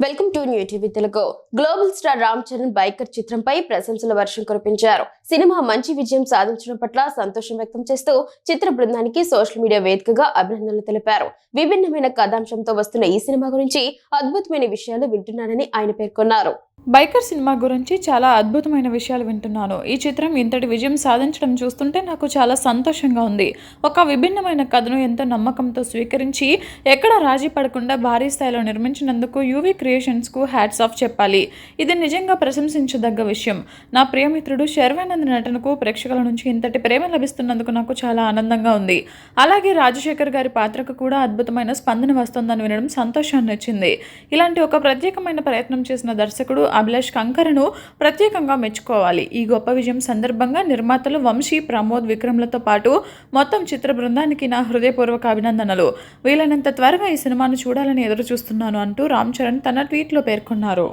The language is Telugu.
Welcome to new TV Telugu. Global star Ram Charan biker చిత్రంపై ప్రశంసల వర్షం కురిపించారు. సినిమా మంచి విజయం సాధించడం పట్ల సంతోషం వ్యక్తం చేస్తూ చిత్ర బృందానికి సోషల్ మీడియా వేదికగా అభినందనలు తెలిపారు. విభిన్నమైన కథాంశంతో వస్తున్న ఈ సినిమా గురించి అద్భుతమైన విషయాలు వింటున్నానని ఆయన పేర్కొన్నారు. బైకర్ సినిమా గురించి చాలా అద్భుతమైన విషయాలు వింటున్నాను. ఈ చిత్రం ఇంతటి విజయం సాధించడం చూస్తుంటే నాకు చాలా సంతోషంగా ఉంది. ఒక విభిన్నమైన కథను ఎంతో నమ్మకంతో స్వీకరించి ఎక్కడ రాజీ పడకుండా భారీ స్థాయిలో నిర్మించినందుకు యూవీ క్రియేషన్స్కు హ్యాట్స్ ఆఫ్ చెప్పాలి. ఇది నిజంగా ప్రశంసించదగ్గ విషయం. నా ప్రియమిత్రుడు శర్వానంద్ నటనకు ప్రేక్షకుల నుంచి ఇంతటి ప్రేమ లభిస్తున్నందుకు నాకు చాలా ఆనందంగా ఉంది. అలాగే రాజశేఖర్ గారి పాత్రకు కూడా అద్భుతమైన స్పందన వస్తుందని వినడం సంతోషాన్ని ఇచ్చింది. ఇలాంటి ఒక ప్రత్యేకమైన ప్రయత్నం చేసిన దర్శకుడు అభిలాష్ కంకరను ప్రత్యేకంగా మెచ్చుకోవాలి. ఈ గొప్ప విజయం సందర్భంగా నిర్మాతలు వంశీ, ప్రమోద్, విక్రమ్లతో పాటు మొత్తం చిత్ర బృందానికి నా హృదయపూర్వక అభినందనలు. వీలైనంత త్వరగా ఈ సినిమాను చూడాలని ఎదురు చూస్తున్నాను అంటూ రామ్ చరణ్ తన ట్వీట్లో పేర్కొన్నారు.